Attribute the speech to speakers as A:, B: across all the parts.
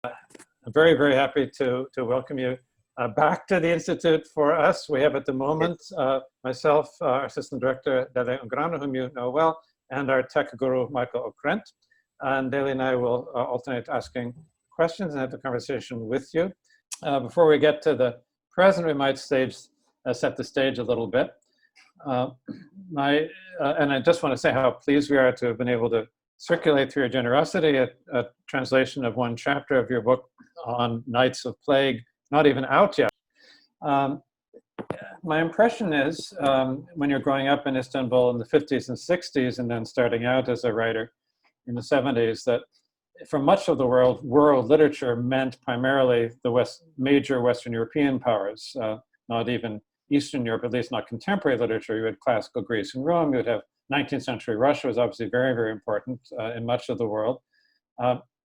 A: I'm very, very happy to welcome you back to the Institute for us. We have at the moment myself, our Assistant Director, Dele Ungrano, whom you know well, and our tech guru, Michael Okrent. And Dele and I will alternate asking questions and have a conversation with you. Before we get to the present, we might set the stage a little bit. And I just want to say how pleased we are to have been able to circulate through your generosity a translation of one chapter of your book on Nights of Plague, not even out yet. My impression is when you're growing up in Istanbul in the 50s and 60s and then starting out as a writer in the 70s, that for much of the world literature meant primarily the major Western European powers, not even Eastern Europe, at least not contemporary literature. You had classical Greece and Rome, you would have 19th century Russia was obviously very, very important in much of the world.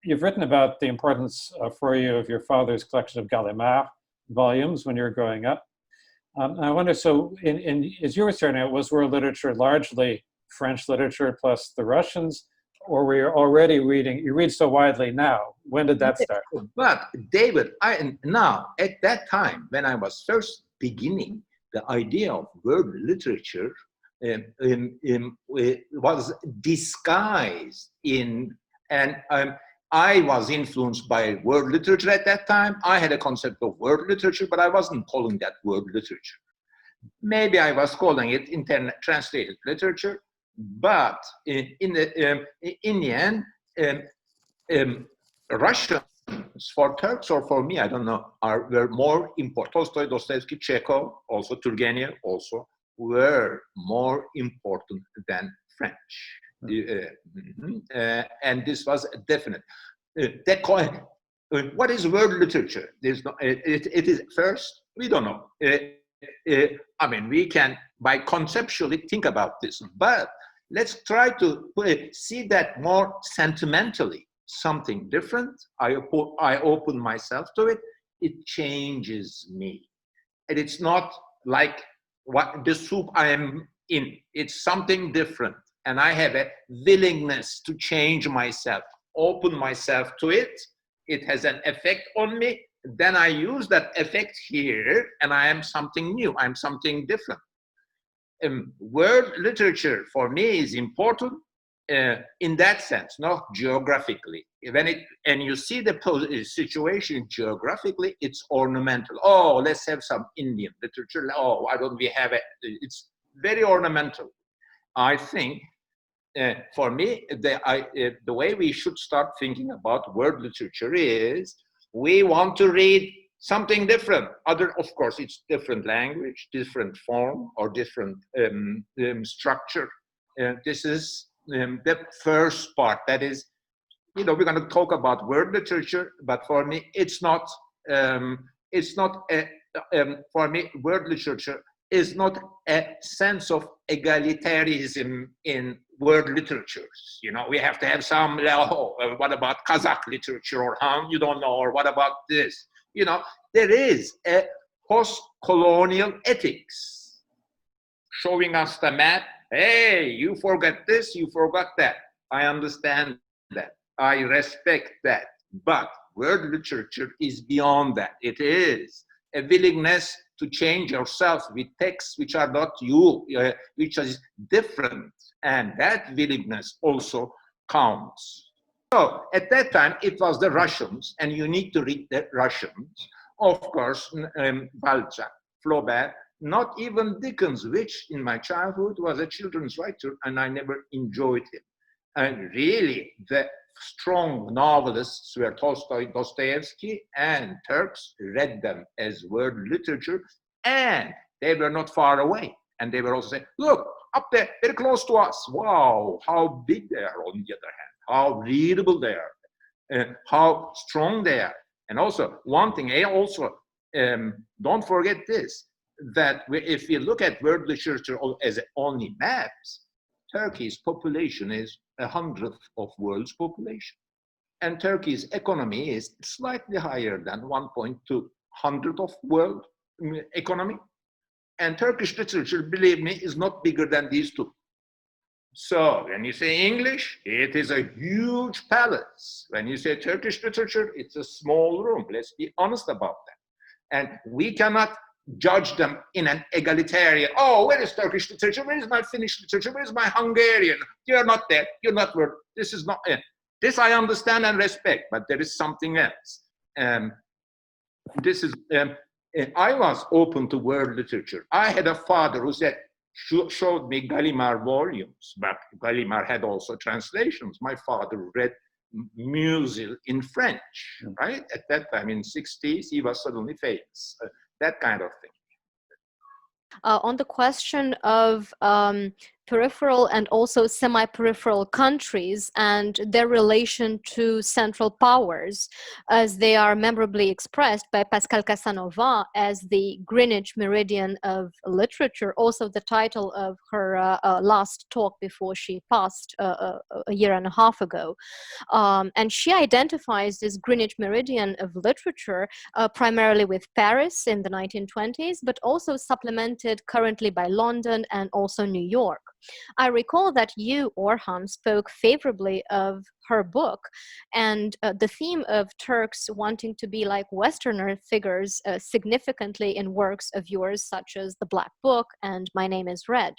A: You've written about the importance for you of your father's collection of Gallimard volumes when you were growing up. I wonder, so as you were starting out, was world literature largely French literature plus the Russians, or were you already reading, you read so widely now? When did that start?
B: But David, now at that time, when I was first beginning, the idea of world literature was disguised in, and I was influenced by world literature at that time. I had a concept of world literature, but I wasn't calling that world literature. Maybe I was calling it internet translated literature, but in the end, Russians, for Turks or for me, I don't know, were more important. Tolstoy, Dostoevsky, Chekhov, also Turgenev, also were more important than French. And this was definite. What is world literature? There's no, it is first, we don't know. I mean, we can by conceptually think about this, but let's try to see that more sentimentally. Something different. I open myself to it. It changes me, and it's not like what the soup I am in. It's something different, and I have a willingness to change myself, open myself to it. It has an effect on me. Then I use that effect here, and I am something new. I'm something different. World literature for me is important in that sense, not geographically. And you see the situation geographically, it's ornamental. Oh, let's have some Indian literature. Oh, why don't we have it? It's very ornamental. I think for me, the way we should start thinking about world literature is we want to read something different. Of course, it's different language, different form, or different structure. This is the first part. That is, we're going to talk about world literature, but for me, it's not. For me, world literature is not a sense of egalitarianism in world literatures. We have to have some. What about Kazakh literature, or you don't know, or what about this? There is a post-colonial ethics showing us the map. Hey, you forgot this, you forgot that. I understand that. I respect that. But world literature is beyond that. It is a willingness to change yourself with texts which are not you, which is different. And that willingness also counts. So at that time, it was the Russians, and you need to read the Russians. Of course, Balzac, Flaubert, not even Dickens, which in my childhood was a children's writer, and I never enjoyed him. And really, the strong novelists were Tolstoy, Dostoevsky, and Turks read them as world literature, and they were not far away. And they were also saying, look, up there, very close to us. Wow, how big they are on the other hand, how readable they are, and how strong they are. And also, one thing, don't forget this, that if you look at world literature as only maps, Turkey's population is 1/100th of world's population. And Turkey's economy is slightly higher than 1.2 of world economy. And Turkish literature, believe me, is not bigger than these two. So when you say English, it is a huge palace. When you say Turkish literature, it's a small room. Let's be honest about that. And we cannot judge them in an egalitarian, oh, where is Turkish literature? Where is my Finnish literature? Where is my Hungarian? You're not there. You're not where. This is not it. This I understand and respect, but there is something else. This is, I was open to world literature. I had a father who said, showed me Gallimard volumes, but Gallimard had also translations. My father read Musil in French, right? At that time in 60s, he was suddenly famous, that kind of thing.
C: On the question of peripheral and also semi-peripheral countries and their relation to central powers, as they are memorably expressed by Pascal Casanova as the Greenwich Meridian of literature, also the title of her last talk before she passed a year and a half ago. And she identifies this Greenwich Meridian of literature primarily with Paris in the 1920s, but also supplemented currently by London and also New York. I recall that you, Orhan, spoke favorably of her book and the theme of Turks wanting to be like Westerner figures significantly in works of yours, such as The Black Book and My Name is Red.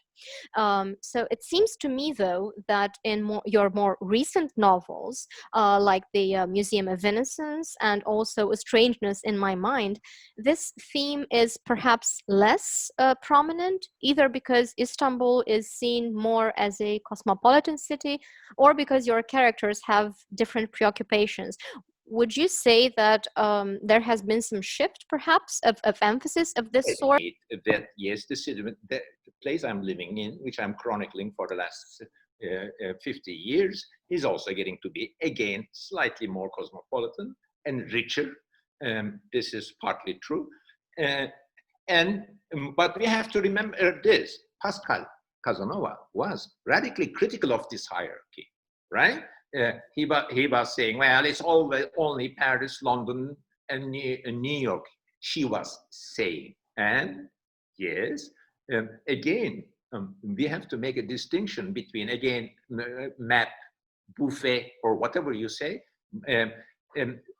C: So it seems to me, though, that in your more recent novels, like the Museum of Innocence and also A Strangeness in My Mind, this theme is perhaps less prominent, either because Istanbul is seen more as a cosmopolitan city or because your characters have different preoccupations. Would you say that there has been some shift, perhaps, of emphasis of this sort?
B: That, yes, the place I'm living in, which I'm chronicling for the last 50 years, is also getting to be, again, slightly more cosmopolitan and richer. This is partly true. But we have to remember this. Pascal Casanova was radically critical of this hierarchy, right? He was saying, well, it's always only Paris, London, and New York, she was saying. And yes, again, we have to make a distinction between, again, map, buffet, or whatever you say.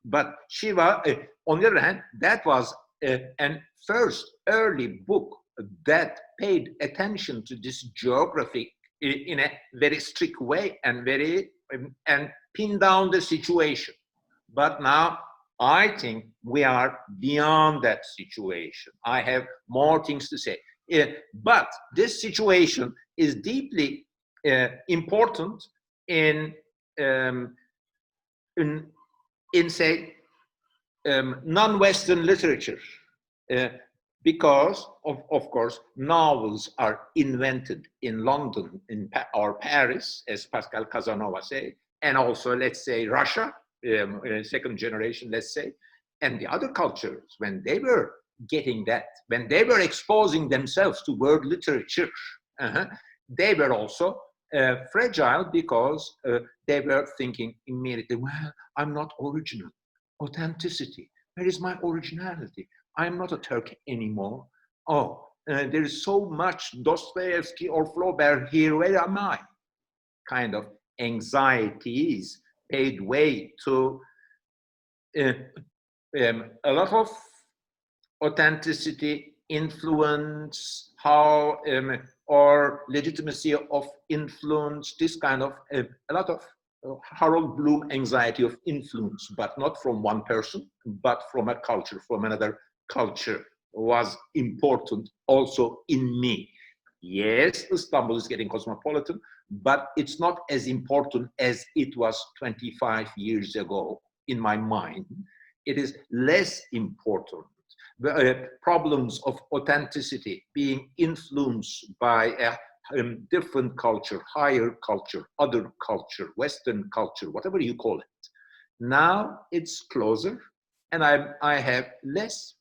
B: But Shiva, on the other hand, that was an first early book that paid attention to this geography in a very strict way and and pin down the situation. But now I think we are beyond that situation. I have more things to say. But this situation is deeply important in say, non-Western literature, because of course, novels are invented in London or Paris, as Pascal Casanova say, and also, let's say, Russia, second generation, let's say, and the other cultures, when they were getting that, when they were exposing themselves to world literature, they were also fragile because they were thinking immediately, well, I'm not original. Authenticity. Where is my originality? I'm not a Turk anymore. Oh, there is so much Dostoevsky or Flaubert here. Where am I? Kind of anxieties paid way to a lot of authenticity, influence, how or legitimacy of influence, this kind of a lot of Harold Bloom anxiety of influence, but not from one person, but from a culture, from another culture, was important also in me. Yes, Istanbul is getting cosmopolitan, but it's not as important as it was 25 years ago in my mind. It is less important. The problems of authenticity being influenced by a different culture, higher culture, other culture, Western culture, whatever you call it. Now it's closer, and I have less,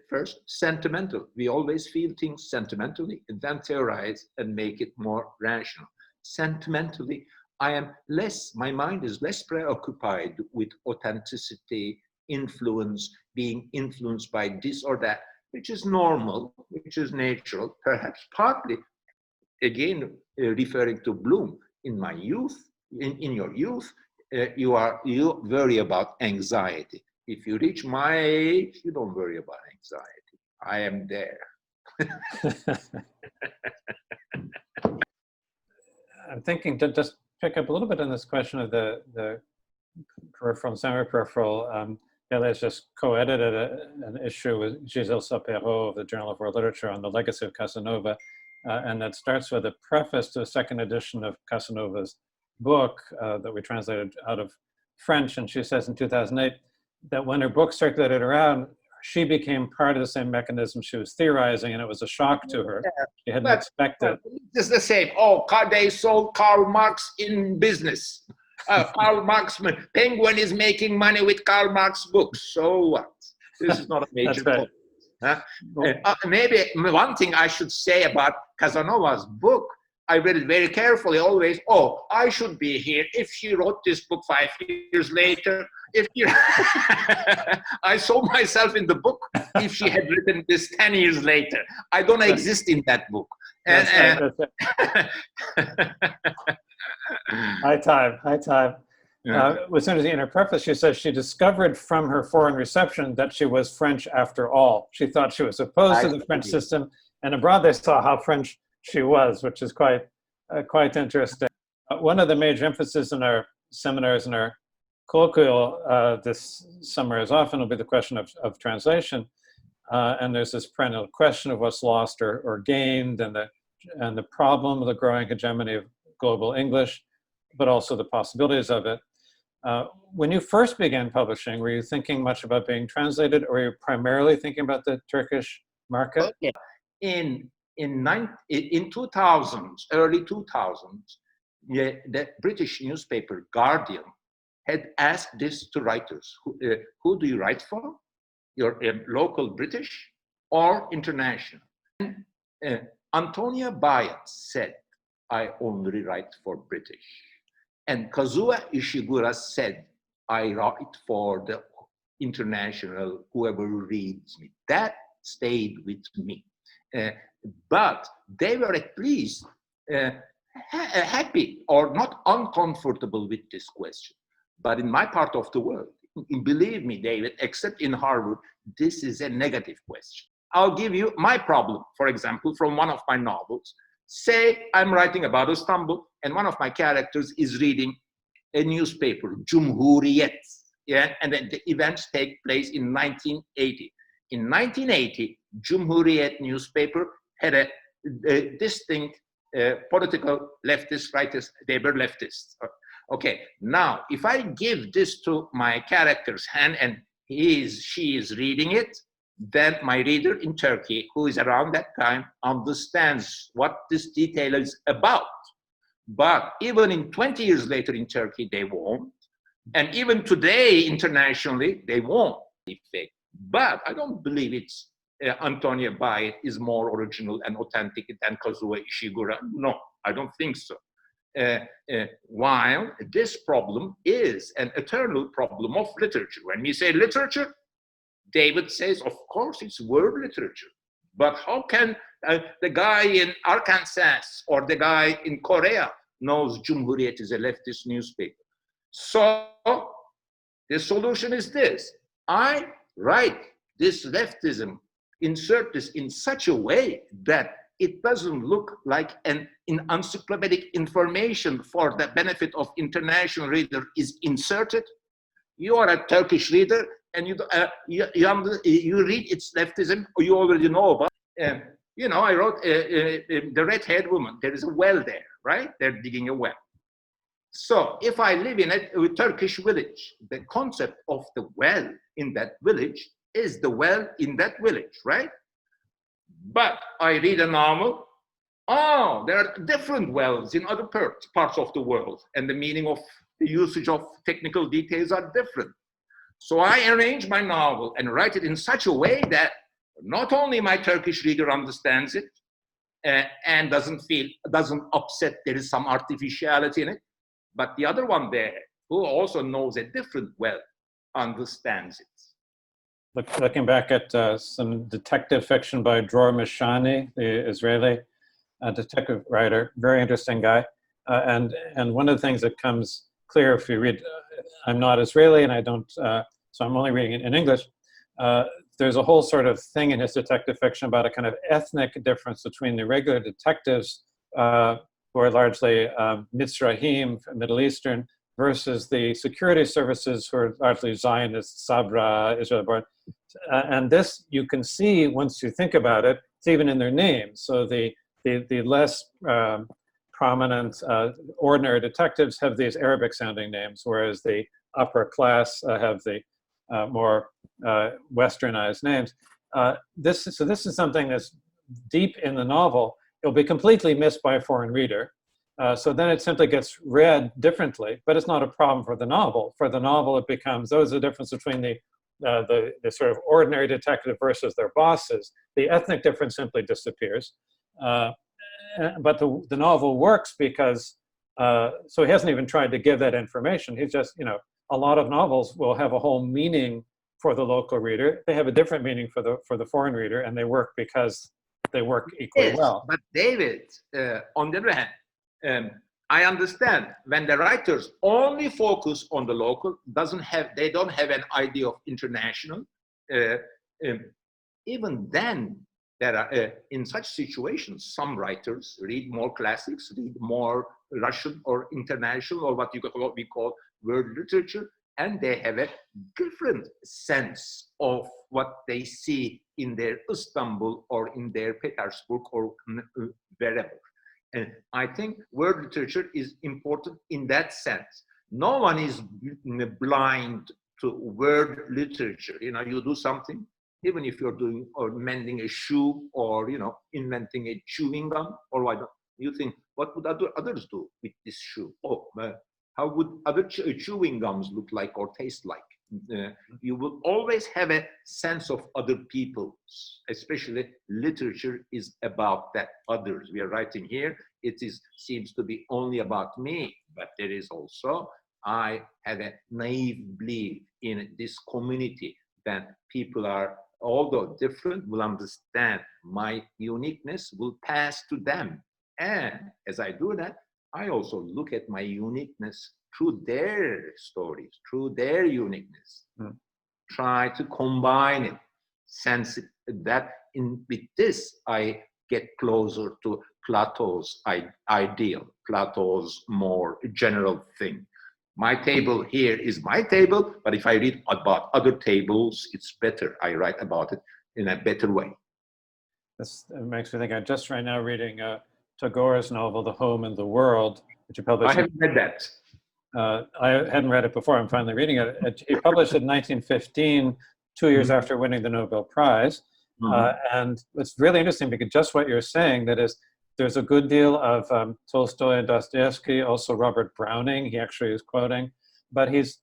B: first, sentimental. We always feel things sentimentally and then theorize and make it more rational. Sentimentally, I am less, my mind is less preoccupied with authenticity, influence, being influenced by this or that, which is normal, which is natural, perhaps partly again, referring to Bloom, in my youth, in your youth, you worry about anxiety. If you reach my age, you don't worry about anxiety. I am there.
A: I'm thinking to just pick up a little bit on this question of the peripheral and semi-peripheral. Gaillet's just co-edited an issue with Gisèle Sapero of the Journal of World Literature on the legacy of Casanova, and that starts with a preface to a second edition of Casanova's book that we translated out of French. And she says in 2008 that when her book circulated around, she became part of the same mechanism she was theorizing, and it was a shock to her. She hadn't expected.
B: It's the same. Oh, they sold Karl Marx in business. Karl Marx, Penguin is making money with Karl Marx books. So what? This is not a major point. Huh? Maybe one thing I should say about Casanova's book, I read it very carefully always. Oh, I should be here if she wrote this book 5 years later. If you, I saw myself in the book if she had written this 10 years later. I don't exist in that book. And,
A: high time.
B: Yeah.
A: As soon as in her preface, she says she discovered from her foreign reception that she was French after all. She thought she was opposed to the French system, and abroad they saw how French she was, which is quite interesting. One of the major emphases in our seminars and our colloquial this summer as often will be the question of translation. And there's this perennial question of what's lost or gained, and the problem of the growing hegemony of global English, but also the possibilities of it. When you first began publishing, were you thinking much about being translated, or were you primarily thinking about the Turkish market?
B: Okay. In 2000s, early 2000s, the British newspaper Guardian had asked this to writers: who do you write for? You're local British or international? And Antonia Bayat said, I only write for British. And Kazuo Ishiguro said, I write for the international, whoever reads me. That stayed with me. But they were at least happy or not uncomfortable with this question. But in my part of the world, believe me, David, except in Harvard, this is a negative question. I'll give you my problem, for example, from one of my novels. Say I'm writing about Istanbul, and one of my characters is reading a newspaper, Cumhuriyet, yeah, and then the events take place in 1980. In 1980, Cumhuriyet newspaper had a distinct political leftist, rightist, they were leftists. Okay, now if I give this to my character's hand and she is reading it, then my reader in Turkey, who is around that time, understands what this detail is about. But even in 20 years later in Turkey, they won't. And even today, internationally, they won't. But I don't believe it's Antonia Bayat is more original and authentic than Kazuo Ishiguro. No, I don't think so. While this problem is an eternal problem of literature. When we say literature, David says, of course, it's world literature. But how can the guy in Arkansas or the guy in Korea knows Cumhuriyet is a leftist newspaper? So the solution is this. I write this leftism, insert this in such a way that it doesn't look like an encyclopedic information for the benefit of international reader is inserted. You are a Turkish reader, and you read its leftism, or you already know about. You know, I wrote the red-haired woman. There is a well there, right? They're digging a well. So if I live in a Turkish village, the concept of the well in that village is the well in that village, right? But I read a novel. Oh, there are different wells in other parts of the world, and the meaning of the usage of technical details are different. So I arrange my novel and write it in such a way that not only my Turkish reader understands it and doesn't upset there is some artificiality in it, but the other one there, who also knows a different well, understands it.
A: Looking back at some detective fiction by Dror Mishani, the Israeli a detective writer, very interesting guy. And one of the things that comes clear if you read, I'm not Israeli and I don't, so I'm only reading it in English. There's a whole sort of thing in his detective fiction about a kind of ethnic difference between the regular detectives who are largely Mitzrahim, Middle Eastern, versus the security services who are largely Zionist, Sabra, Israel-born. And this you can see once you think about it, it's even in their names. So the less prominent ordinary detectives have these Arabic sounding names, whereas the upper class have the more westernized names. This is something that's deep in the novel. It'll be completely missed by a foreign reader. So then it simply gets read differently, but it's not a problem for the novel. For the novel, it becomes, those are the difference between the sort of ordinary detective versus their bosses. The ethnic difference simply disappears. But the novel works because, so he hasn't even tried to give that information. He's just, a lot of novels will have a whole meaning for the local reader. They have a different meaning for the foreign reader, and they work because they work equally well.
B: But David, on the other hand, I understand when the writers only focus on the local, they don't have an idea of international. Even then, there are in such situations, some writers read more classics, read more Russian or international, or what we call world literature, and they have a different sense of what they see in their Istanbul or in their Petersburg or wherever. And I think world literature is important in that sense. No one is blind to world literature. You do something, even if you're doing or mending a shoe or inventing a chewing gum or what, you think, what would others do with this shoe? How would other chewing gums look like or taste like? You will always have a sense of other people, especially literature is about that others. We are writing here, seems to be only about me, but there is also, I have a naive belief in this community that people are, although different, will understand my uniqueness will pass to them. And as I do that, I also look at my uniqueness through their stories, through their uniqueness. Try to combine it, sense that with this, I get closer to Plato's ideal, Plato's more general thing. My table here is my table, but if I read about other tables, it's better. I write about it in a better way.
A: This makes me think, I'm just right now reading Tagore's novel, The Home and the World, which you published.
B: I haven't read that.
A: I hadn't read it before. I'm finally reading it. He published it in 1915, 2 years after winning the Nobel Prize. And it's really interesting because just what you're saying, that is, there's a good deal of Tolstoy and Dostoevsky, also Robert Browning, he actually is quoting. But he's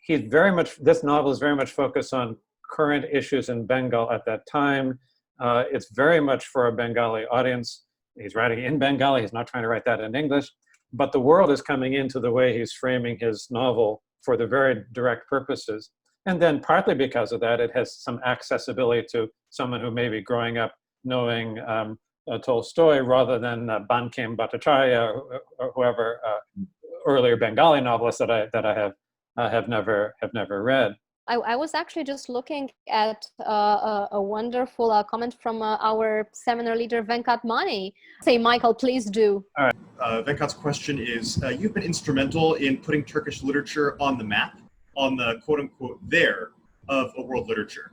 A: very much, this novel is very much focused on current issues in Bengal at that time. It's very much for a Bengali audience. He's writing in Bengali, he's not trying to write that in English. But the world is coming into the way he's framing his novel for the very direct purposes. And then partly because of that, it has some accessibility to someone who may be growing up knowing Tolstoy rather than Bankim Bhattacharya or whoever earlier Bengali novelists that I have never read.
C: I was actually just looking at a wonderful comment from our seminar leader, Venkat Mani. Say, Michael, please do.
A: All right.
D: Venkat's question is, you've been instrumental in putting Turkish literature on the map, on the quote-unquote there of a world literature.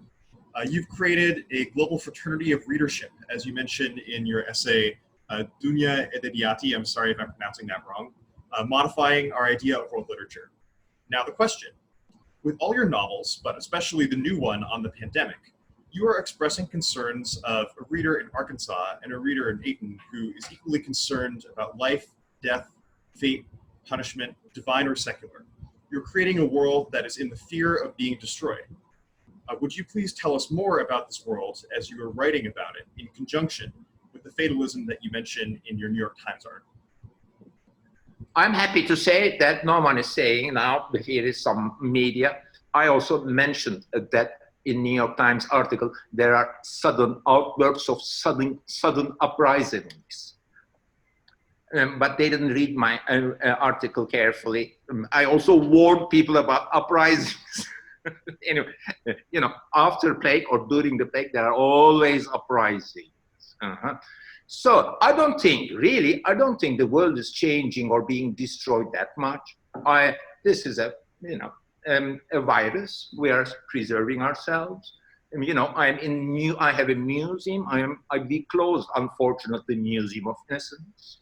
D: You've created a global fraternity of readership, as you mentioned in your essay, Dunya Edebiyati, I'm sorry if I'm pronouncing that wrong, modifying our idea of world literature. Now the question, with all your novels, but especially the new one on the pandemic, you are expressing concerns of a reader in Arkansas and a reader in Ayton who is equally concerned about life, death, fate, punishment, divine or secular. You're creating a world that is in the fear of being destroyed. Would you please tell us more about this world as you are writing about it in conjunction with the fatalism that you mentioned in your New York Times article?
B: I'm happy to say that no one is saying now, here is some media. I also mentioned that in New York Times article, there are sudden outbursts of sudden uprisings. but they didn't read my article carefully. I also warned people about uprisings. Anyway, you know, after plague or during the plague, there are always uprisings. So I don't think, really, I don't think the world is changing or being destroyed that much. This is a, you know, a virus. We are preserving ourselves. You know, I have a museum. We closed, unfortunately, Museum of Innocence.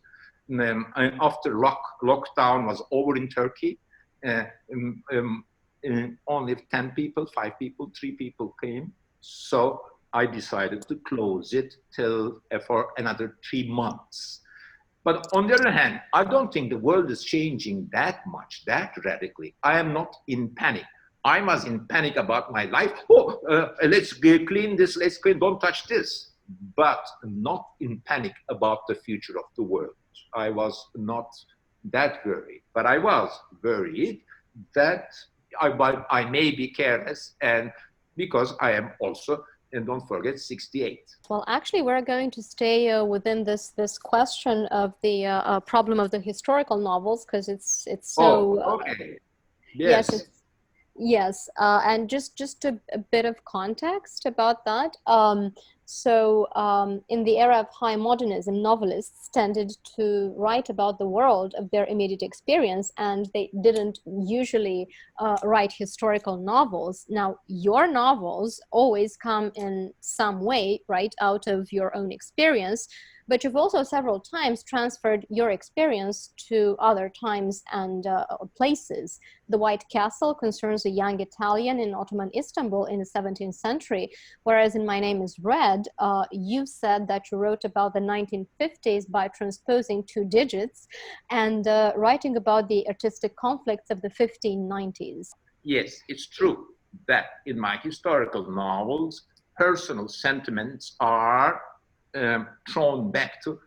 B: After lockdown was over in Turkey, only 10 people, 5 people, 3 people came. So I decided to close it for another 3 months. But on the other hand, I don't think the world is changing that much, that radically. I am not in panic. I was in panic about my life. Let's clean this, let's clean, don't touch this. But not in panic about the future of the world. I was not that worried, but I was worried that I may be careless, and because I am also, and don't forget, 68.
C: Well, actually, we're going to stay within this question of the problem of the historical novels, because it's so.
B: Okay. Yes.
C: Yes, and just a bit of context about that. In the era of high modernism, novelists tended to write about the world of their immediate experience, and they didn't usually write historical novels. Now, your novels always come in some way right out of your own experience, but you've also several times transferred your experience to other times and places. The White Castle concerns a young Italian in Ottoman Istanbul in the 17th century, whereas in My Name is Red, you said that you wrote about the 1950s by transposing 2 digits and writing about the artistic conflicts of the 1590s.
B: Yes, it's true that in my historical novels, personal sentiments are thrown back to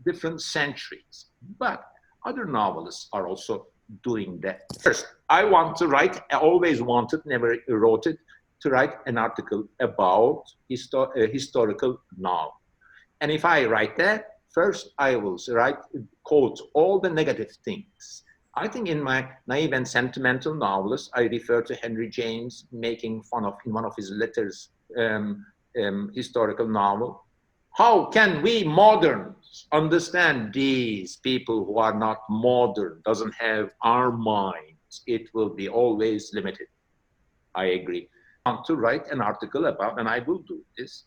B: different centuries. But other novelists are also doing that. First, I always wanted, never wrote it, to write an article about a historical novel. And if I write that, first I will quote all the negative things. I think in my naive and sentimental novels, I refer to Henry James making fun of, in one of his letters, historical novel. How can we moderns understand these people who are not modern, doesn't have our minds? It will be always limited. I agree. I want to write an article about, and I will do this,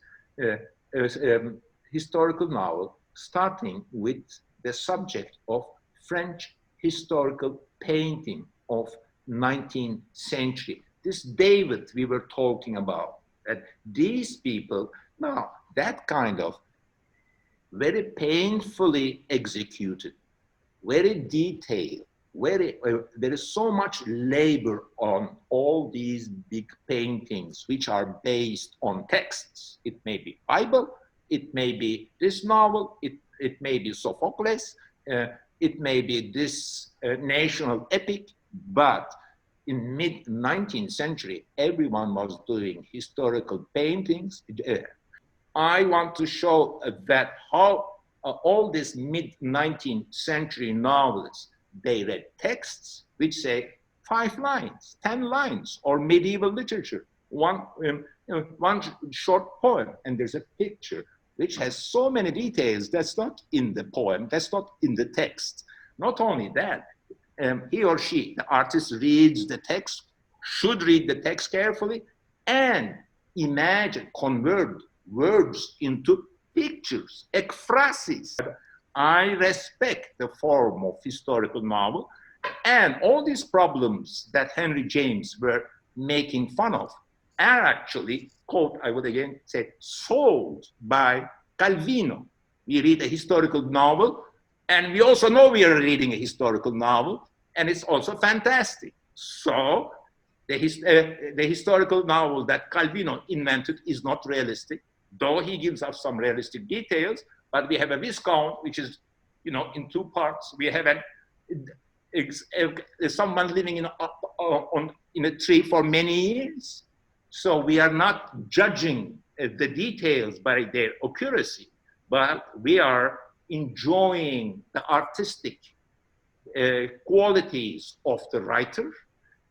B: historical novel, starting with the subject of French historical painting of 19th century. This David we were talking about, that these people, now that kind of very painfully executed, very detailed, there is so much labor on all these big paintings which are based on texts. It may be Bible, it may be this novel, it may be Sophocles, it may be this national epic, but in mid-19th century, everyone was doing historical paintings. I want to show that how all these mid-19th century novelists, they read texts which say 5 lines, 10 lines, or medieval literature, one short poem, and there's a picture which has so many details that's not in the poem, that's not in the text. Not only that, he or she, the artist, reads the text, should read the text carefully, and convert words into pictures, ekphrasis. I respect the form of historical novel, and all these problems that Henry James were making fun of are actually, quote, I would again say, solved by Calvino. We read a historical novel, and we also know we are reading a historical novel, and it's also fantastic. So the historical novel that Calvino invented is not realistic, though he gives us some realistic details. But we have a Viscount, which is, in 2 parts. We have someone living in a tree for many years. So we are not judging the details by their accuracy, but we are enjoying the artistic qualities of the writer,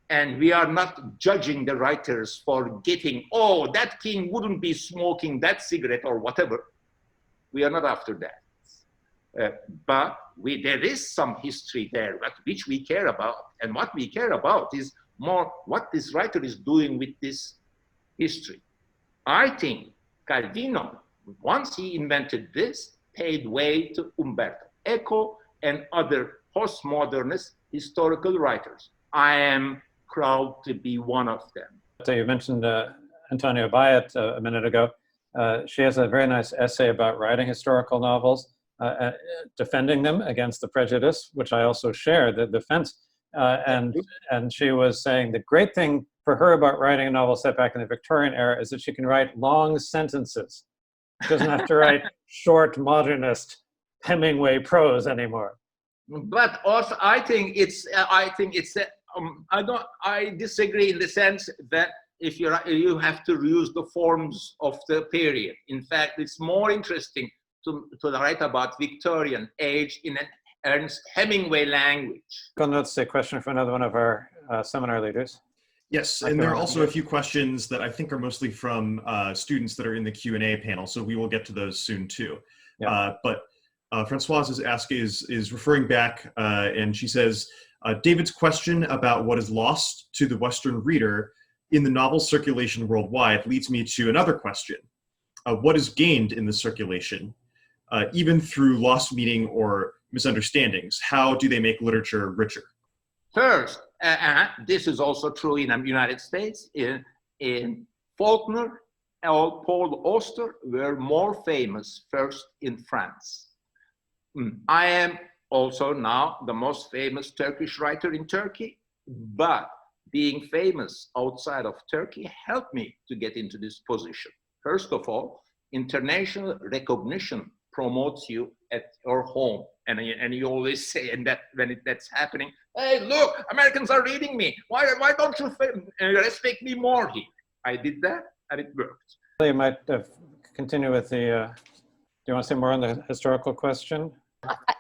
B: and we are not judging the writers for getting, oh, that king wouldn't be smoking that cigarette or whatever. We are not after that. But there is some history there, which we care about. And what we care about is more what this writer is doing with this history. I think Calvino, once he invented this, paid way to Umberto Eco and other postmodernist historical writers. I am proud to be one of them.
A: So you mentioned Antonia Bayet a minute ago. She has a very nice essay about writing historical novels, defending them against the prejudice, which I also share, the defense. And she was saying the great thing for her about writing a novel set back in the Victorian era is that she can write long sentences. She doesn't have to write short modernist Hemingway prose anymore.
B: But also, I disagree in the sense that if you have to use the forms of the period. In fact, it's more interesting to write about Victorian age in an Ernest Hemingway language.
A: That's a question for another one of our seminar leaders.
D: Yes, and there are also a few questions that I think are mostly from students that are in the Q&A panel, so we will get to those soon too. Yeah. But Francoise is referring back, and she says, David's question about what is lost to the Western reader in the novel circulation worldwide leads me to another question. What is gained in the circulation, even through lost meaning or misunderstandings? How do they make literature richer?
B: First, this is also true in the United States. In Faulkner or Paul Auster were more famous first in France. I am also now the most famous Turkish writer in Turkey, but being famous outside of Turkey helped me to get into this position. First of all, international recognition promotes you at your home. And you always say, and that when that's happening, hey, look, Americans are reading me. Why don't you respect me more here? I did that, and it worked.
A: You might continue with the, do you want to say more on the historical question?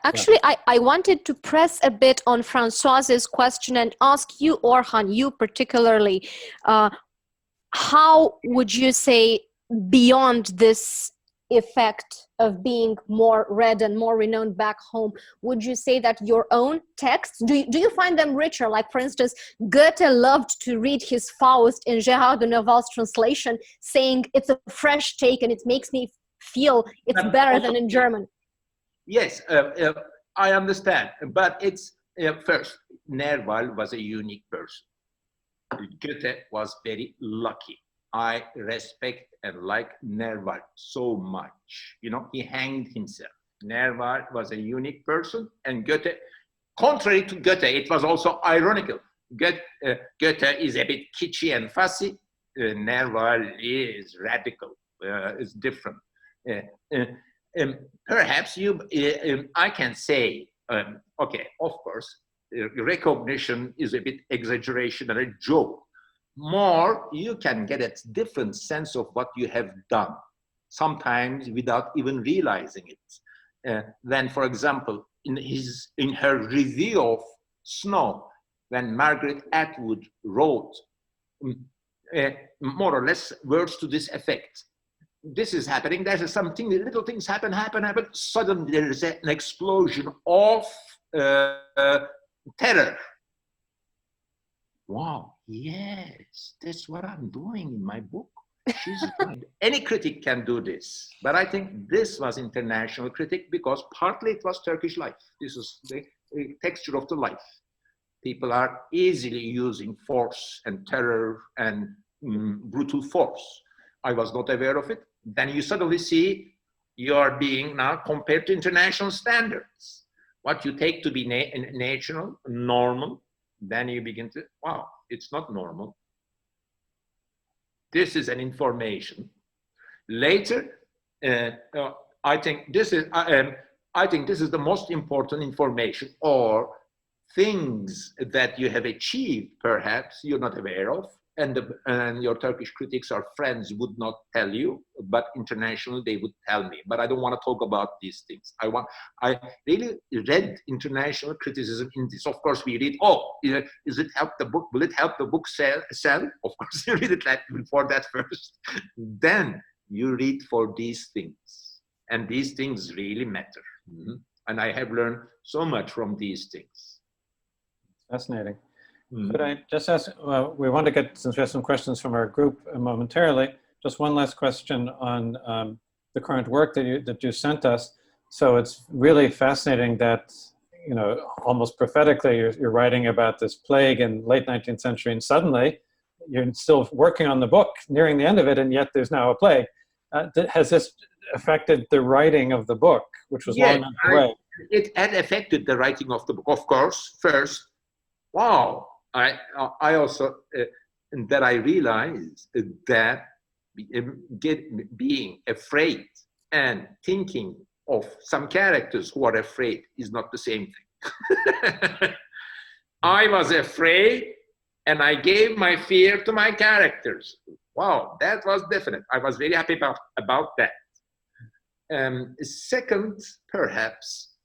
C: Actually, I wanted to press a bit on Francoise's question and ask you, Orhan, you particularly, how would you say beyond this effect of being more read and more renowned back home, would you say that your own texts, do you find them richer? Like, for instance, Goethe loved to read his Faust in Gérard de Nerval's translation, saying it's a fresh take and it makes me feel it's better than in German.
B: Yes, I understand, but it's first, Nerval was a unique person. Goethe was very lucky. I respect and like Nerval so much. You know, he hanged himself. Nerval was a unique person, and Goethe, contrary to Goethe, it was also ironical. Goethe is a bit kitschy and fussy. Nerval is radical, is different. Perhaps I can say, okay, of course, recognition is a bit exaggeration and a joke. More, you can get a different sense of what you have done, sometimes without even realizing it. Then, for example, in her review of Snow, when Margaret Atwood wrote more or less words to this effect. This is happening, there's something, little things happen, suddenly there is an explosion of terror. Wow, yes, that's what I'm doing in my book. She's right. Any critic can do this, but I think this was international critic because partly it was Turkish life. This is the texture of the life. People are easily using force and terror and brutal force. I was not aware of it. Then you suddenly see you are being now compared to international standards. What you take to be national, normal, then you begin to, wow, it's not normal. This is an information. Later, I think this is the most important information, or things that you have achieved, perhaps you're not aware of, and your Turkish critics or friends would not tell you, but internationally they would tell me. But I don't want to talk about these things. I really read international criticism in this. Of course, we read, is it help the book? Will it help the book sell? Of course, you read it for that first. Then you read for these things. And these things really matter. Mm-hmm. And I have learned so much from these things.
A: Fascinating.
B: Mm-hmm.
A: Could I just ask, we want to get, since we have some questions from our group momentarily, just one last question on the current work that you sent us. So it's really fascinating that, you know, almost prophetically, you're writing about this plague in late 19th century, and suddenly you're still working on the book, nearing the end of it, and yet there's now a plague. Has this affected the writing of the book, which was long underway?
B: It had affected the writing of the book, of course. First, wow. I also that I realized that being afraid and thinking of some characters who are afraid is not the same thing. I was afraid and I gave my fear to my characters. Wow, that was definite. I was very happy about that. Second, perhaps,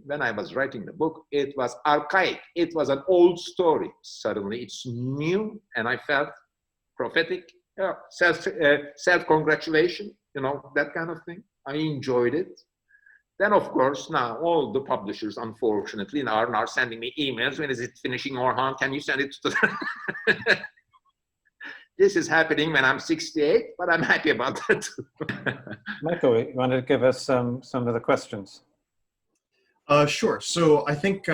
B: when I was writing the book, it was archaic. It was an old story. Suddenly it's new, and I felt prophetic, self-congratulation, you know, that kind of thing. I enjoyed it. Then, of course, now all the publishers, unfortunately, are now sending me emails. When is it finishing, Orhan? Can you send it to the... This is happening when I'm 68, but I'm happy about that.
A: Michael, you wanted to give us some of the questions?
D: Sure. So I think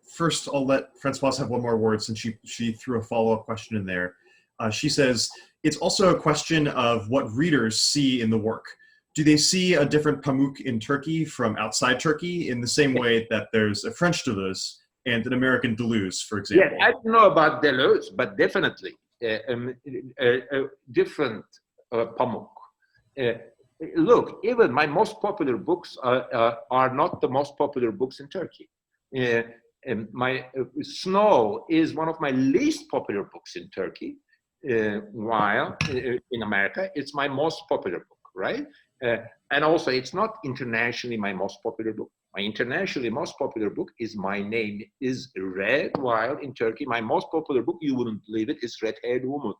D: first I'll let Françoise have one more word, since she threw a follow-up question in there. She says, it's also a question of what readers see in the work. Do they see a different Pamuk in Turkey from outside Turkey, in the same way that there's a French Deleuze and an American Deleuze, for example?
B: Yeah, I don't know about Deleuze, but definitely different Pamuk. Look, even my most popular books are not the most popular books in Turkey. My Snow is one of my least popular books in Turkey, while in America it's my most popular book, right? And also it's not internationally my most popular book. My internationally most popular book is My Name is Red, while in Turkey my most popular book, you wouldn't believe it, is Red-Haired Woman,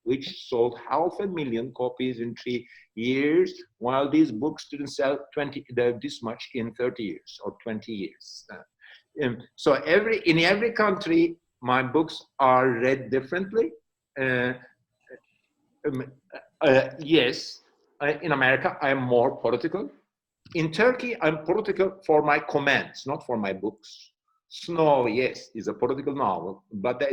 B: which sold 500,000 copies in 3 years, while these books didn't sell this much in 30 years or 20 years. So in every country, my books are read differently. Yes, in America, I'm more political. In Turkey, I'm political for my comments, not for my books. Snow, yes, is a political novel, but but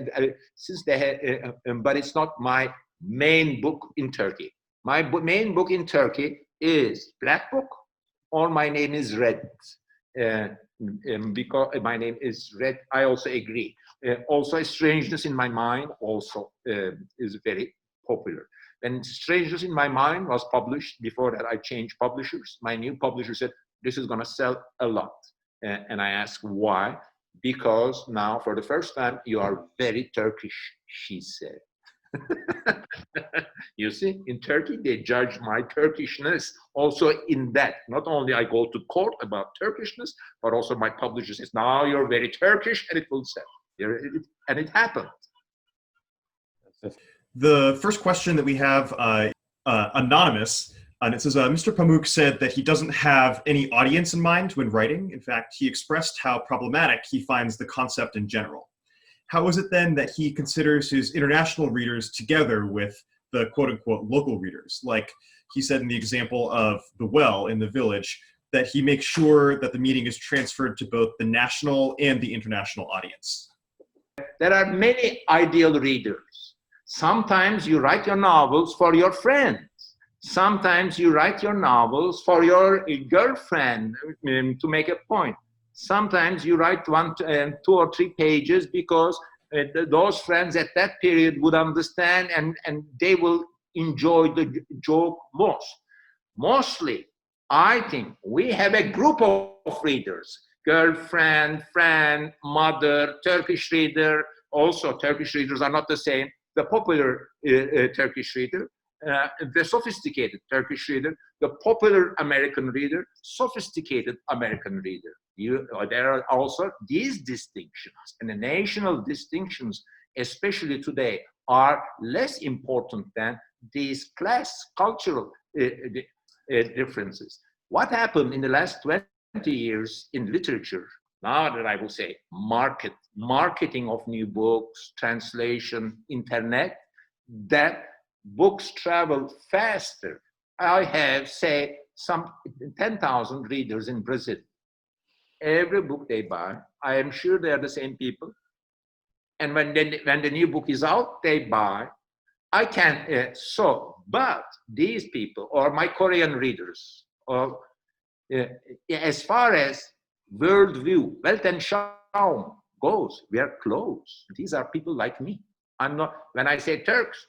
B: it's not my main book in Turkey. My main book in Turkey is Black Book, or My Name is Red. Because My Name is Red, I also agree. Also, Strangeness in My Mind also is very popular. When Strangeness in My Mind was published, before that I changed publishers. My new publisher said, this is going to sell a lot. And I asked why? Because now, for the first time, you are very Turkish, she said. You see, in Turkey, they judge my Turkishness also in that. Not only I go to court about Turkishness, but also my publisher says, now you're very Turkish, and it will sell. And it happened.
D: The first question that we have, anonymous, and it says, Mr. Pamuk said that he doesn't have any audience in mind when writing. In fact, he expressed how problematic he finds the concept in general. How is it then that he considers his international readers together with the quote-unquote local readers? Like he said in the example of The Well in the Village, that he makes sure that the meaning is transferred to both the national and the international audience.
B: There are many ideal readers. Sometimes you write your novels for your friends. Sometimes you write your novels for your girlfriend to make a point. Sometimes you write 1, 2 or 3 pages because those friends at that period would understand and they will enjoy the joke most. Mostly, I think we have a group of readers, girlfriend, friend, mother, Turkish reader. Also, Turkish readers are not the same. the popular Turkish reader, the sophisticated Turkish reader, the popular American reader, sophisticated American reader. There are also these distinctions, and the national distinctions, especially today, are less important than these cultural differences. What happened in the last 20 years in literature, now that I will say marketing of new books, translation, internet, that books travel faster. I have, say, some 10,000 readers in Brazil. Every book they buy, I am sure they are the same people. And when the new book is out, they buy. I can't, but these people, or my Korean readers, or as far as worldview, wealth and charm goes, we are close. These are people like me. I'm not, when I say Turks,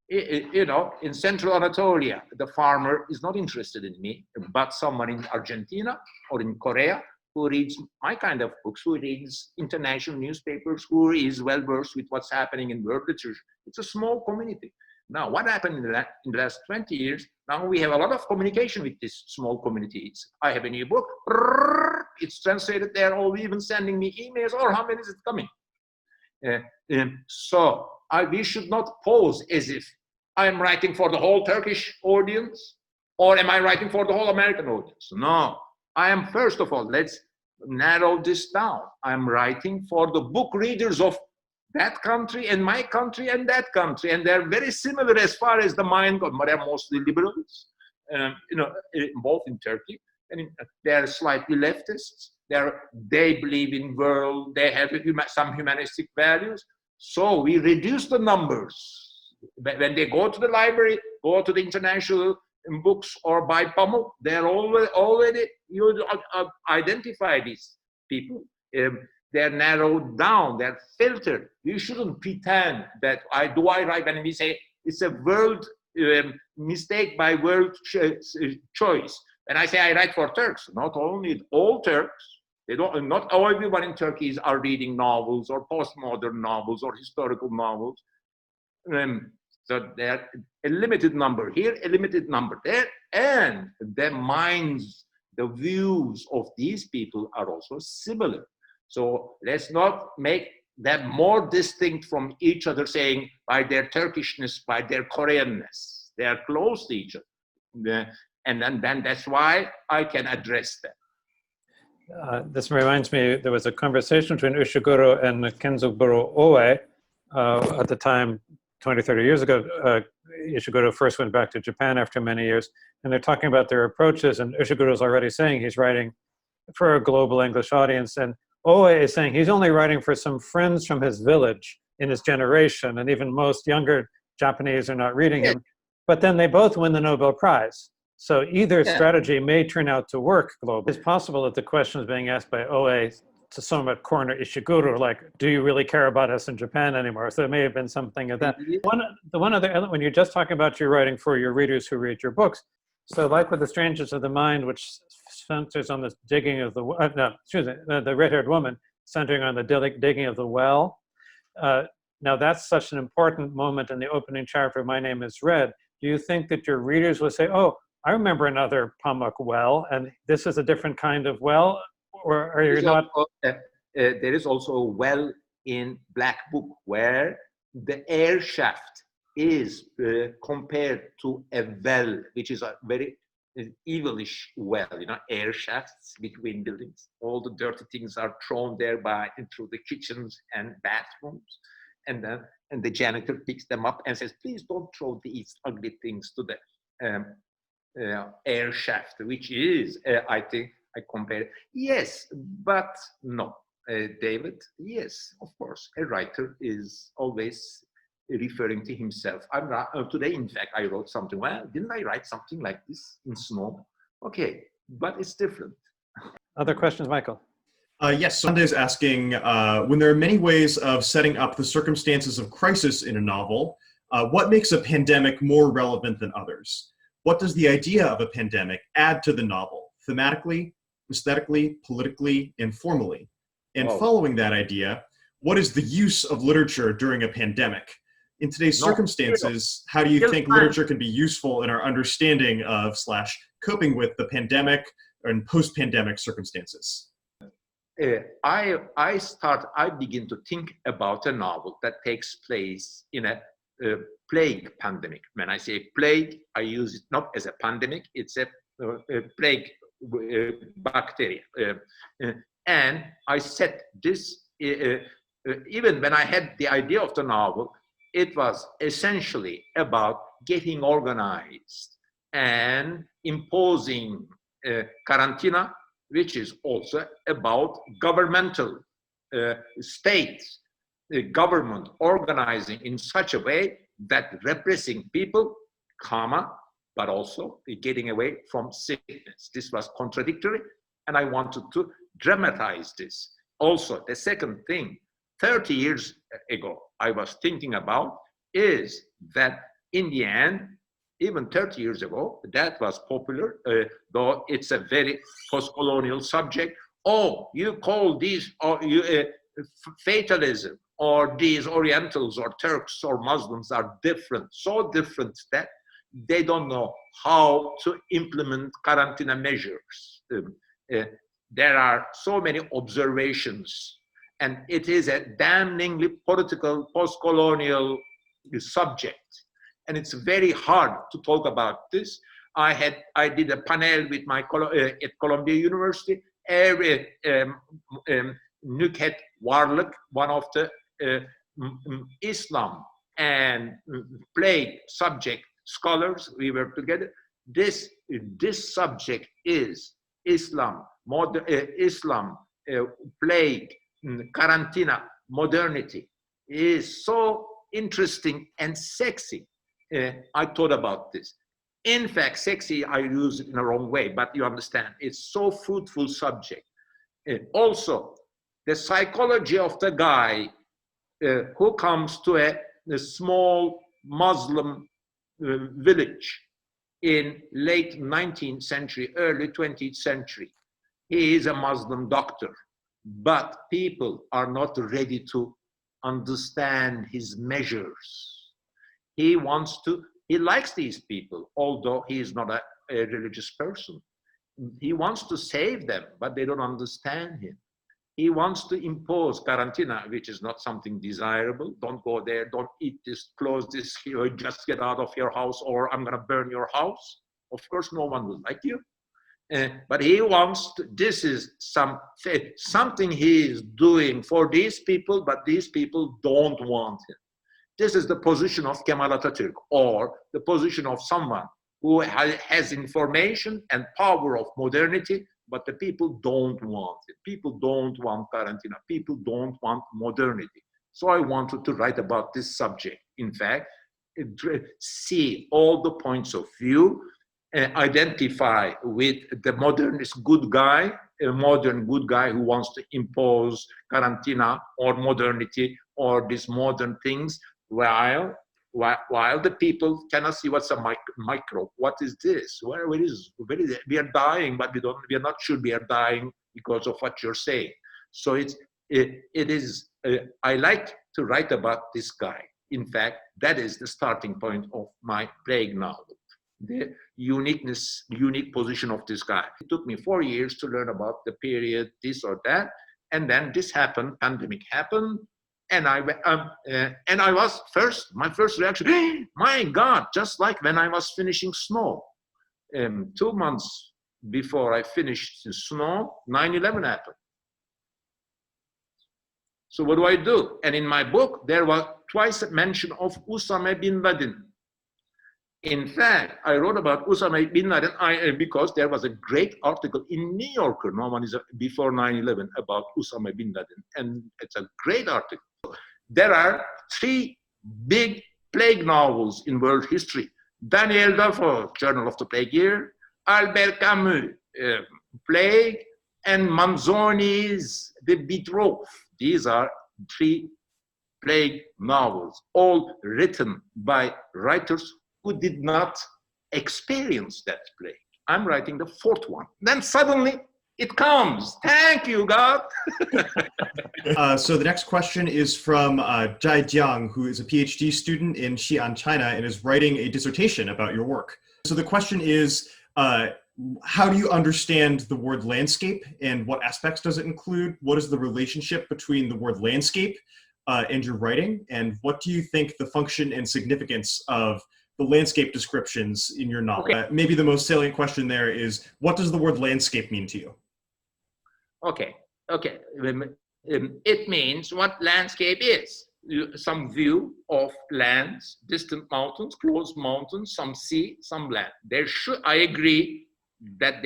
B: you know, in Central Anatolia, the farmer is not interested in me, but someone in Argentina or in Korea who reads my kind of books, who reads international newspapers, who is well versed with what's happening in world literature. It's a small community. Now, what happened in the last 20 years? Now we have a lot of communication with these small communities. I have a new book, it's translated there, or even sending me emails, or how many is it coming? We should not pose as if I'm writing for the whole Turkish audience, or am I writing for the whole American audience? No, I am, first of all, let's narrow this down. I'm writing for the book readers of that country and my country and that country, and they're very similar as far as the mind goes. They're mostly liberals, you know, both in Turkey, and they're slightly leftists. They believe in world. They have some humanistic values. So we reduce the numbers. When they go to the library, go to the international books, or buy Pamuk, they're already you identify these people. They're narrowed down, they're filtered. You shouldn't pretend that I write, when we say it's a world mistake by world choice. When I say I write for Turks, not only all Turks, not everyone in Turkey are reading novels or postmodern novels or historical novels. So there a limited number here, a limited number there, and the minds, the views of these people are also similar. So let's not make them more distinct from each other, saying by their Turkishness, by their Koreanness. They are close to each other. And then that's why I can address them.
A: This reminds me, there was a conversation between Ishiguro and Kenzo Oe at the time, 20, 30 years ago. Ishiguro first went back to Japan after many years, and they're talking about their approaches, and Ishiguro's already saying he's writing for a global English audience, and Oe is saying he's only writing for some friends from his village in his generation, and even most younger Japanese are not reading him. But then they both win the Nobel Prize. So either strategy may turn out to work globally. It's possible that the question is being asked by Oe to somewhat corner Ishiguro, like, do you really care about us in Japan anymore? So there may have been something of that. The one other element, when you're just talking about your writing for your readers who read your books, so like with The Strangers of the Mind, which centers on the digging of the, the red-haired woman, centering on the digging of the well. Now that's such an important moment in the opening chapter of My Name is Red. Do you think that your readers will say, oh, I remember another Pamuk well, and this is a different kind of well? Or are you not?
B: There is also a well in Black Book where the air shaft is compared to a well, which is a very evilish well, you know, air shafts between buildings. All the dirty things are thrown there through the kitchens and bathrooms. And the janitor picks them up and says, please don't throw these ugly things to the air shaft, which is, I think, I compare. Yes, but no, David, yes, of course, a writer is always referring to himself. Today, in fact, I wrote something. Well, didn't I write something like this in snow? Okay, but it's different.
A: Other questions, Michael?
D: Yes, Sande is asking, when there are many ways of setting up the circumstances of crisis in a novel, what makes a pandemic more relevant than others? What does the idea of a pandemic add to the novel, thematically, aesthetically, politically, and formally? And following that idea, what is the use of literature during a pandemic? In today's
B: No.
D: circumstances, how do you think literature can be useful in our understanding of / coping with the pandemic and post-pandemic circumstances?
B: I begin to think about a novel that takes place in a plague pandemic. When I say plague, I use it not as a pandemic, it's a plague bacteria. And I set this, even when I had the idea of the novel, it was essentially about getting organized and imposing quarantine, which is also about governmental states, the government organizing in such a way that repressing people, but also getting away from sickness. This was contradictory, and I wanted to dramatize this. Also, the second thing, 30 years ago, I was thinking about is that in the end, even 30 years ago, that was popular, though it's a very post-colonial subject. Oh, you call these fatalism, or these Orientals or Turks or Muslims are different, so different that they don't know how to implement quarantine measures. There are so many observations, and it is a damningly political, post-colonial subject. And it's very hard to talk about this. I did a panel with my at Columbia University. Nükhet Varlık, one of the Islam and plague subject scholars, we were together. This subject is Islam, plague, quarantine, modernity, is so interesting and sexy. I thought about this. In fact, sexy, I use it in the wrong way, but you understand, it's so fruitful subject. Also, the psychology of the guy who comes to a small Muslim village in late 19th century, early 20th century. He is a Muslim doctor, but people are not ready to understand his measures. He likes these people, although he is not a religious person. He wants to save them, but they don't understand him. He wants to impose quarantine, which is not something desirable. Don't go there, don't eat this, close this, just get out of your house, or I'm gonna burn your house. Of course, no one will like you. But he wants to, this is something he is doing for these people, but these people don't want him. This is the position of Kemal Atatürk, or the position of someone who has information and power of modernity, but the people don't want it. People don't want quarantine. People don't want modernity. So I wanted to write about this subject. In fact, see all the points of view, identify with the modernist good guy, a modern good guy who wants to impose quarantine or modernity or these modern things, while the people cannot see what's a microbe. What is this? Where is it? We are dying, but we are not sure we are dying because of what you're saying. So I like to write about this guy. In fact, that is the starting point of my plague novel. The unique position of this guy. It took me 4 years to learn about the period, this or that, and then this happened, pandemic happened, and my first reaction, my God, just like when I was finishing Snow. 2 months before I finished Snow, 9/11 happened. So what do? And in my book, there was twice a mention of Osama bin Laden. In fact, I wrote about Osama bin Laden because there was a great article in New Yorker, no one is before 9/11, about Osama bin Laden, and it's a great article. There are 3 big plague novels in world history. Daniel Defoe, Journal of the Plague Year, Albert Camus, Plague, and Manzoni's The Betrothed. These are 3 plague novels, all written by writers who did not experience that plague. I'm writing the 4th one. Then suddenly It comes. Thank you, God.
D: So the next question is from Jai Jiang, who is a PhD student in Xi'an, China, and is writing a dissertation about your work. So the question is, how do you understand the word landscape, and what aspects does it include? What is the relationship between the word landscape and your writing? And what do you think the function and significance of the landscape descriptions in your novel?
B: Okay.
D: Maybe the most salient question there is, what does the word landscape mean to you?
B: Okay. It means what landscape is. Some view of lands, distant mountains, close mountains, some sea, some land. I agree that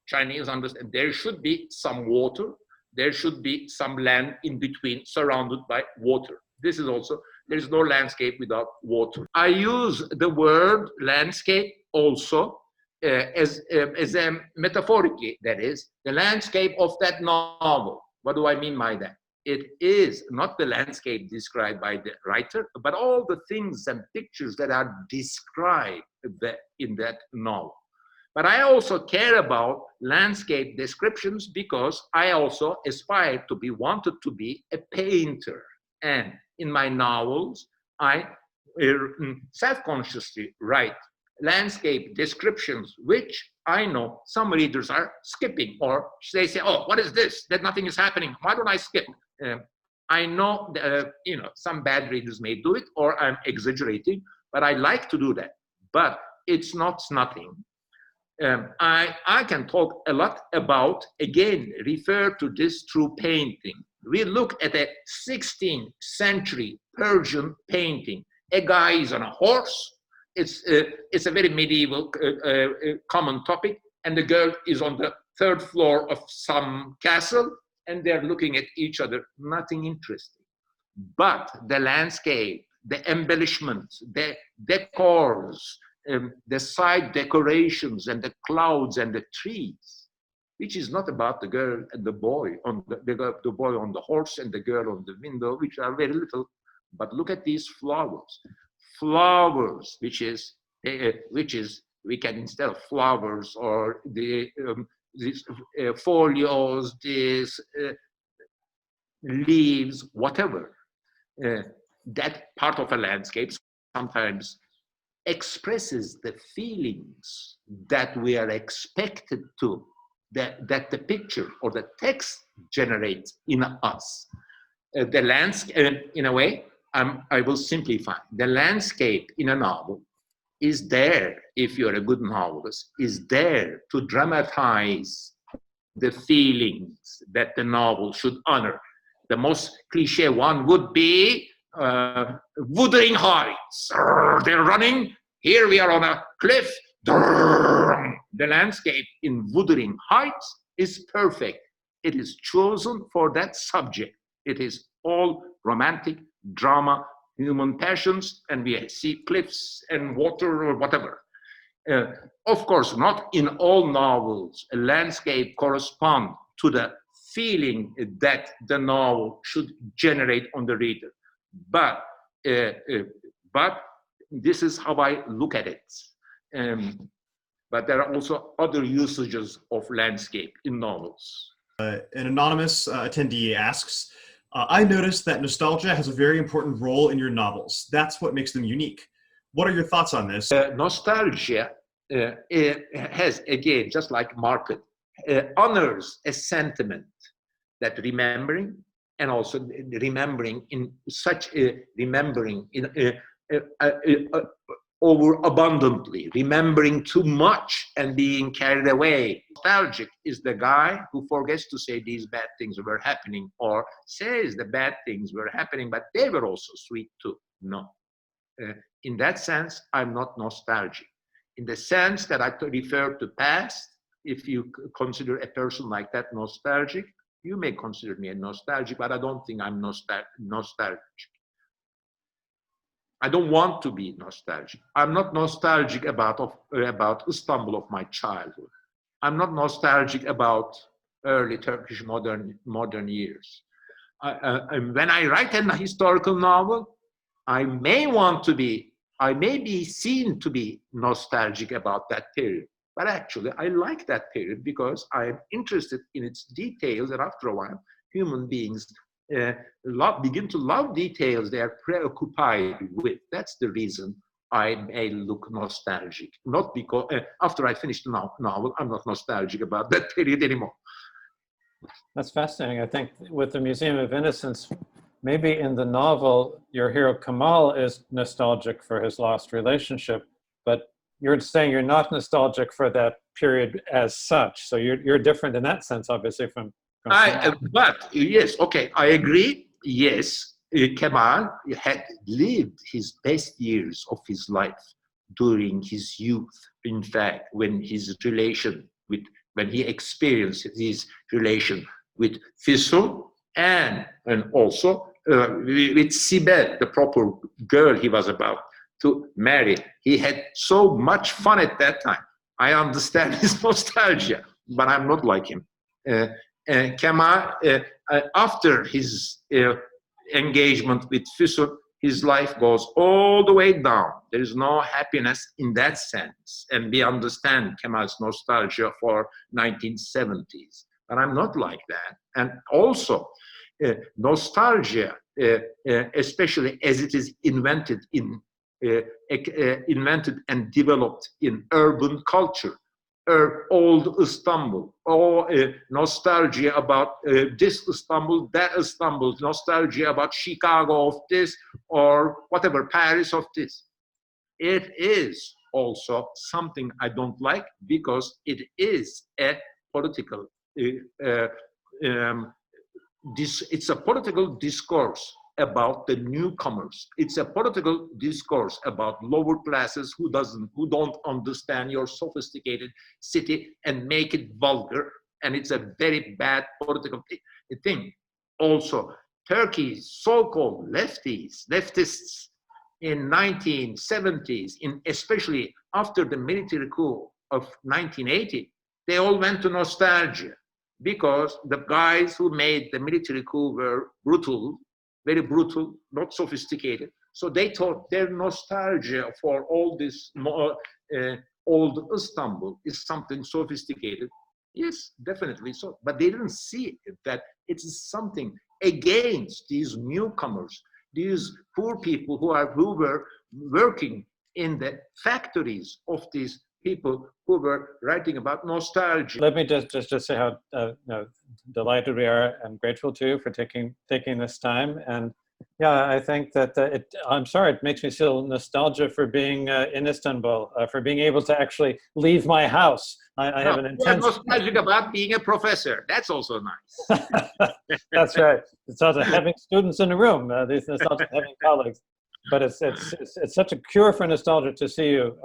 B: Chinese understand, there should be some water, there should be some land in between surrounded by water. This is also, there's no landscape without water. I use the word landscape also as metaphorically, that is, the landscape of that novel. What do I mean by that? It is not the landscape described by the writer, but all the things and pictures that are described in that novel. But I also care about landscape descriptions because I also aspire to be, wanted to be a painter. And in my novels, I self-consciously write landscape descriptions, which I know some readers are skipping, or they say, oh, what is this? That nothing is happening. Why don't I skip? I know, some bad readers may do it, or I'm exaggerating, but I like to do that. But it's not nothing. I can talk a lot about, again, refer to this through painting. We look at a 16th century Persian painting. A guy is on a horse. It's a very medieval common topic, and the girl is on the 3rd floor of some castle, and they're looking at each other. Nothing interesting. But the landscape, the embellishments, the decors, the side decorations, and the clouds and the trees, which is not about the girl and the boy on the boy on the horse and the girl on the window, which are very little. But look at these flowers. Flowers, which is we can, instead of flowers or these folios, these leaves, whatever, that part of a landscape sometimes expresses the feelings that we are expected to, that the picture or the text generates in us. The landscape, in a way, I will simplify. The landscape in a novel is there, if you're a good novelist, is there to dramatize the feelings that the novel should honor. The most cliche one would be Wuthering Heights. They're running. Here we are on a cliff. The landscape in Wuthering Heights is perfect. It is chosen for that subject. It is all romantic drama, human passions, and we see cliffs and water or whatever. Of course, not in all novels a landscape corresponds to the feeling that the novel should generate on the reader. But this is how I look at it. But there are also other usages of landscape in novels.
D: An anonymous attendee asks, I noticed that nostalgia has a very important role in your novels. That's what makes them unique. What are your thoughts on this?
B: Nostalgia has, again, just like market, honors a sentiment that remembering, and also remembering in such a remembering in overabundantly, remembering too much and being carried away. Nostalgic is the guy who forgets to say these bad things were happening, or says the bad things were happening, but they were also sweet too. No. In that sense, I'm not nostalgic. In the sense that I refer to past, if you consider a person like that nostalgic, you may consider me a nostalgic, but I don't think I'm nostalgic. I don't want to be nostalgic. I'm not nostalgic about Istanbul of my childhood. I'm not nostalgic about early Turkish modern years. When I write a historical novel, I may be seen to be nostalgic about that period, But actually, I like that period because I'm interested in its details, and after a while, human beings begin to love details they are preoccupied with. That's the reason I may look nostalgic. Not because after I finished the novel, I'm not nostalgic about that period anymore.
A: That's fascinating. I think with the Museum of Innocence, maybe in the novel, your hero Kemal is nostalgic for his lost relationship, but you're saying you're not nostalgic for that period as such. So you're different in that sense, obviously, from
B: but yes, okay, I agree. Yes, Kemal had lived his best years of his life during his youth. In fact, when he experienced his relation with Füsun and also with Sibel, the proper girl he was about to marry. He had so much fun at that time. I understand his nostalgia, but I'm not like him. Kemal, after his engagement with Füsun, his life goes all the way down. There is no happiness in that sense. And we understand Kemal's nostalgia for 1970s. But I'm not like that. And also, nostalgia, especially as it is invented and developed in urban culture, old Istanbul, or nostalgia about this Istanbul, that Istanbul, nostalgia about Chicago of this, or whatever, Paris of this. It is also something I don't like because it is a political, it's a political discourse about the newcomers. It's a political discourse about lower classes who don't understand your sophisticated city and make it vulgar. And it's a very bad political thing. Also, Turkey's so-called leftists in 1970s, especially after the military coup of 1980, they all went to nostalgia because the guys who made the military coup were brutal, very brutal, not sophisticated. So they thought their nostalgia for all this old Istanbul is something sophisticated. Yes, definitely so. But they didn't see that it is something against these newcomers, these poor people who were working in the factories of these people who were writing about nostalgia.
A: Let me just say how delighted we are and grateful to you for taking this time. And yeah, I think that I'm sorry, it makes me feel nostalgia for being in Istanbul, for being able to actually leave my house. I have an intense...
B: nostalgic about being a professor. That's also nice.
A: That's right. It's also having students in the room. It's nostalgic having colleagues. But it's such a cure for nostalgia to see you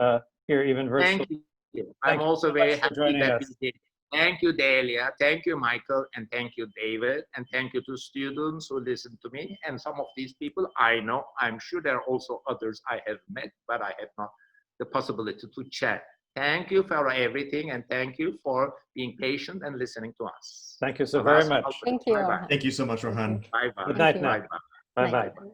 A: here, even virtually.
B: Thank you. I'm also very happy that we did. Thank you, Delia. Thank you, Michael. And thank you, David. And thank you to students who listen to me. And some of these people I know. I'm sure there are also others I have met, but I have not the possibility to chat. Thank you for everything. And thank you for being patient and listening to us.
A: Thank you so very much.
C: Thank you.
B: Bye-bye.
D: Thank you so much, Orhan.
B: Bye-bye.
A: Good night now.
B: Bye-bye.
A: Bye-bye.